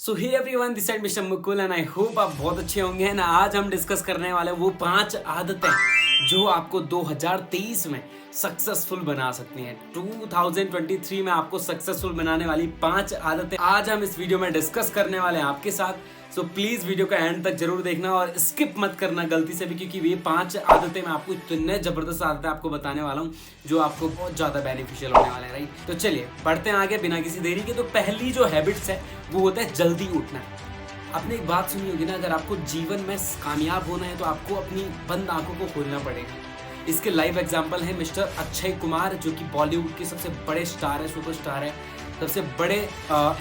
So hey everyone, this side mister Mukul and I hope आप बहुत अच्छे होंगे। एंड आज हम डिस्कस करने वाले हैं वो 5 आदतें जो आपको 2023 में सक्सेसफुल बना सकती हैं। 2023 में आपको सक्सेसफुल बनाने वाली 5 आदतें आज हम इस वीडियो में डिस्कस करने वाले हैं आपके साथ। सो प्लीज वीडियो का एंड तक जरूर देखना और स्किप मत करना गलती से भी, क्योंकि ये 5 आदतें मैं आपको इतने जबरदस्त आदतें आपको बताने वाला हूँ जो आपको बहुत ज्यादा बेनिफिशियल होने वाले हैं। राइट, तो चलिए बढ़ते हैं आगे बिना किसी देरी के। तो पहली जो हैबिट्स है वो होता है जल्दी उठना। आपने एक बात सुनी होगी ना, अगर आपको जीवन में कामयाब होना है तो आपको अपनी बंद आंखों को खोलना पड़ेगा। इसके लाइव एग्जांपल है मिस्टर अक्षय कुमार, जो कि बॉलीवुड के सबसे बड़े स्टार है, सुपरस्टार है, सबसे बड़े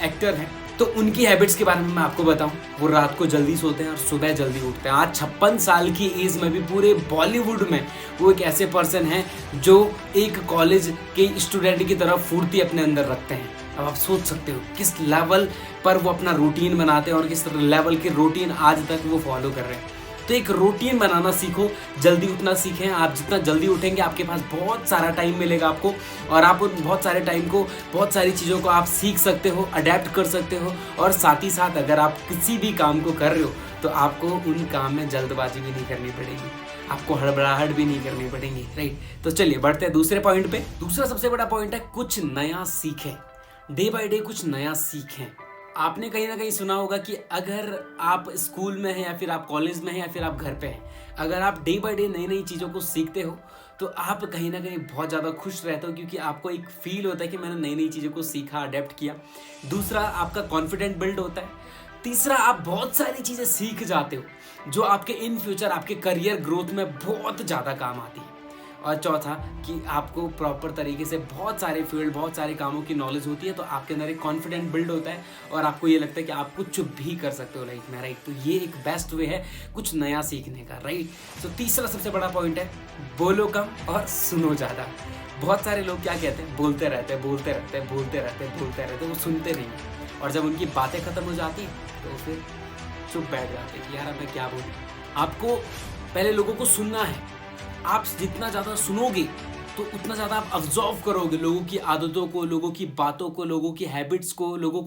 एक्टर हैं। तो उनकी हैबिट्स के बारे में मैं आपको बताऊं। वो रात को जल्दी सोते हैं और सुबह जल्दी उठते हैं। आज 56 साल की एज में भी पूरे बॉलीवुड में वो एक ऐसे पर्सन हैं जो एक कॉलेज के स्टूडेंट की तरह फुर्ती अपने अंदर रखते हैं। अब आप सोच सकते हो किस लेवल पर वो अपना रूटीन बनाते हैं और किस लेवल की रूटीन आज तक वो फॉलो कर रहे हैं। तो एक रूटीन बनाना सीखो, जल्दी उठना सीखें। आप जितना जल्दी उठेंगे आपके पास बहुत सारा टाइम मिलेगा आपको, और आप उन बहुत सारे टाइम को बहुत सारी चीज़ों को आप सीख सकते हो, अडेप्ट कर सकते हो। और साथ ही साथ अगर आप किसी भी काम को कर रहे हो तो आपको उन काम में जल्दबाजी भी नहीं करनी पड़ेगी, आपको हड़बड़ाहट भी नहीं करनी पड़ेगी। राइट, तो चलिए बढ़ते हैं दूसरे पॉइंट पे। दूसरा सबसे बड़ा पॉइंट है कुछ नया सीखें। डे बाय डे कुछ नया सीखें। आपने कहीं ना कहीं सुना होगा कि अगर आप स्कूल में हैं या फिर आप कॉलेज में हैं या फिर आप घर पे हैं, अगर आप डे बाय डे नई नई चीज़ों को सीखते हो तो आप कहीं ना कहीं बहुत ज़्यादा खुश रहते हो, क्योंकि आपको एक फील होता है कि मैंने नई नई चीज़ों को सीखा, अडेप्ट किया। दूसरा, आपका कॉन्फिडेंट बिल्ड होता है। तीसरा, आप बहुत सारी चीज़ें सीख जाते हो जो आपके इन फ्यूचर आपके करियर ग्रोथ में बहुत ज़्यादा काम आती है। और चौथा कि आपको प्रॉपर तरीके से बहुत सारे फील्ड, बहुत सारे कामों की नॉलेज होती है, तो आपके अंदर एक कॉन्फिडेंट बिल्ड होता है और आपको ये लगता है कि आप कुछ भी कर सकते हो लाइफ में। राइट, तो ये एक बेस्ट वे है कुछ नया सीखने का। राइट, तो तीसरा सबसे बड़ा पॉइंट है बोलो कम और सुनो ज़्यादा। बहुत सारे लोग क्या कहते हैं, बोलते रहते हैं, बोलते रहते हैं, बोलते रहते हैं, बोलते रहते हैं, वो सुनते नहीं हैं। और जब उनकी बातें खत्म हो जाती हैं तो फिर चुप बैठ जाते हैं कि यार अब मैं क्या बोलूँ। आपको पहले लोगों को सुनना है। आप जितना ज़्यादा सुनोगे तो उतना ज़्यादा आप ऑब्जर्व करोगे लोगों की आदतों को, लोगों की बातों को, लोगों की हैबिट्स को, लोगों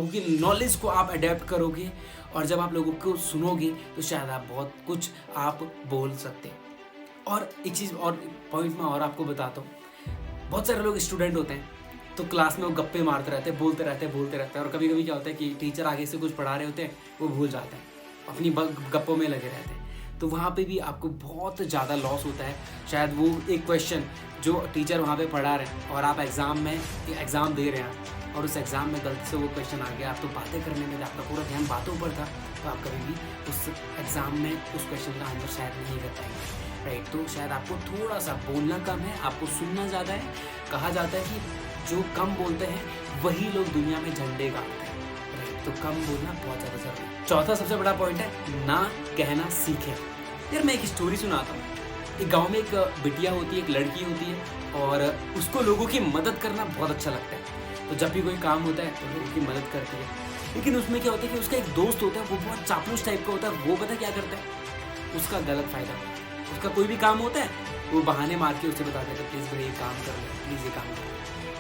की नॉलेज को आप अडेप्ट करोगे। और जब आप लोगों को सुनोगे तो शायद आप बहुत कुछ आप बोल सकते हो। और एक चीज़ और पॉइंट में और आपको बताता हूँ। बहुत सारे लोग स्टूडेंट होते हैं तो क्लास में वो गप्पे मारते रहते हैं, बोलते रहते हैं, बोलते रहते हैं। और कभी कभी क्या होता है कि टीचर आगे से कुछ पढ़ा रहे होते हैं, वो भूल जाते हैं, अपनी गप्पों में लगे रहते हैं। तो वहाँ पे भी आपको बहुत ज़्यादा लॉस होता है। शायद वो एक क्वेश्चन जो टीचर वहाँ पे पढ़ा रहे हैं और आप एग्ज़ाम दे रहे हैं और उस एग्ज़ाम में गलती से वो क्वेश्चन आ गया, आप तो बातें करने में आपका पूरा ध्यान बातों पर था, तो आप कभी भी उस एग्ज़ाम में उस क्वेश्चन का आंसर शायद नहीं कर पाएंगे। राइट, तो शायद आपको थोड़ा सा बोलना कम है, आपको सुनना ज़्यादा है। कहा जाता है कि जो कम बोलते हैं वही लोग दुनिया में झंडे गाड़ते हैं। राइट, तो कम बोलना बहुत ज़्यादा जरूरी है। चौथा सबसे बड़ा पॉइंट है ना कहना सीखें। यार मैं एक स्टोरी सुनाता हूँ। एक गांव में एक बिटिया होती है, एक लड़की होती है, और उसको लोगों की मदद करना बहुत अच्छा लगता है। तो जब भी कोई काम होता है तो लोगों की मदद करती है। लेकिन उसमें क्या होता है कि उसका एक दोस्त होता है, वो बहुत चापलूस टाइप का होता है। वो पता क्या करता है, उसका गलत फायदा। उसका कोई भी काम होता है वो बहाने मार के उसे बताता है कि प्लीज़ भाई ये काम कर लो, प्लीज़ ये काम कर लो।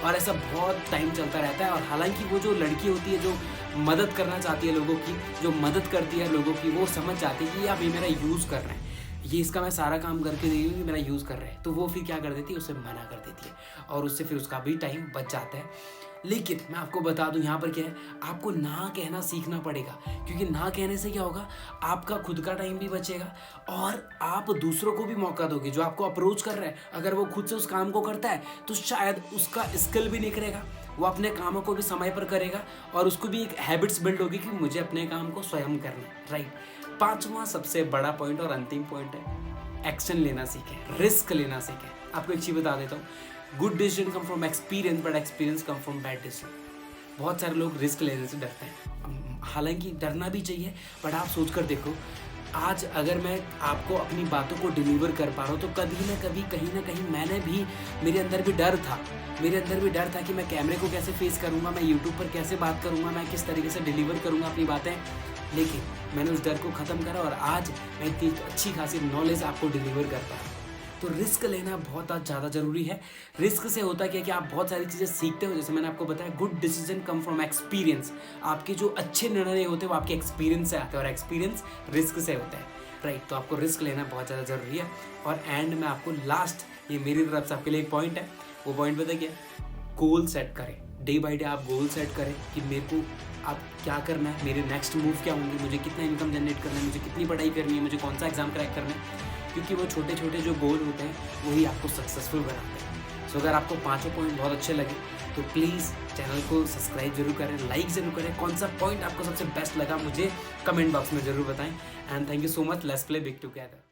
और ऐसा बहुत टाइम चलता रहता है। और हालांकि वो जो लड़की होती है, जो मदद करना चाहती है लोगों की, जो मदद करती है लोगों की, वो समझ जाती है कि आप ये मेरा यूज़ कर रहे हैं, ये इसका मैं सारा काम करके दे रही हूँ, मेरा यूज़ कर रहे हैं। तो वो फिर क्या कर देती है, उसे मना कर देती है और उससे फिर उसका भी टाइम बच जाता है। लेकिन मैं आपको बता दूं यहाँ पर क्या है, आपको ना कहना सीखना पड़ेगा, क्योंकि ना कहने से क्या होगा, आपका खुद का टाइम भी बचेगा और आप दूसरों को भी मौका दोगे। जो आपको अप्रोच कर रहा है, अगर वो खुद से उस काम को करता है तो शायद उसका स्किल भी निखरेगा, वो अपने कामों को भी समय पर करेगा और उसको भी एक हैबिट्स बिल्ड होगी कि मुझे अपने काम को स्वयं करना है। राइट, पांचवा सबसे बड़ा पॉइंट और अंतिम पॉइंट है एक्शन लेना सीखें, रिस्क लेना सीखें। आपको एक चीज़ बता देता हूँ, good decision come from experience but experience come from bad decision. बहुत सारे लोग रिस्क लेने से डरते हैं, हालांकि डरना भी चाहिए, बट आप सोच कर देखो, आज अगर मैं आपको अपनी बातों को डिलीवर कर पा रहा हूँ तो कभी ना कभी कहीं ना कहीं मेरे अंदर भी डर था कि मैं कैमरे को कैसे फेस करूँगा, मैं यूट्यूब पर कैसे बात करूँगा, मैं किस तरीके से डिलीवर करूँगा अपनी बातें। लेकिन मैंने उस डर को ख़त्म करा और आज मैं इतनी अच्छी खासी नॉलेज आपको डिलीवर कर पा रहा हूँ। तो रिस्क लेना बहुत ज़्यादा ज़रूरी है। रिस्क से होता क्या है कि आप बहुत सारी चीज़ें सीखते हो। जैसे मैंने आपको बताया, good decision come from experience. आपके जो अच्छे निर्णय होते हैं वो आपके एक्सपीरियंस से आते हैं, और एक्सपीरियंस रिस्क से होता है, राइट। तो आपको रिस्क लेना बहुत ज़्यादा ज़रूरी है। और एंड में आपको लास्ट, ये मेरी तरफ से आपके लिए एक पॉइंट है, वो पॉइंट पता क्या, गोल सेट करें। डे बाय डे आप गोल सेट करें कि मेरे को अब क्या करना है, मेरे नेक्स्ट मूव क्या होंगे, मुझे कितना इनकम जनरेट करना है, मुझे कितनी पढ़ाई करनी है, मुझे कौन सा एग्जाम क्रैक करना है। क्योंकि वो छोटे छोटे जो गोल होते हैं वही आपको सक्सेसफुल बनाते हैं। सो अगर आपको पाँचों पॉइंट बहुत अच्छे लगे तो प्लीज़ चैनल को सब्सक्राइब जरूर करें, लाइक ज़रूर करें। कौन सा पॉइंट आपको सबसे बेस्ट लगा मुझे कमेंट बॉक्स में ज़रूर बताएं। And thank you so much. Let's play big together.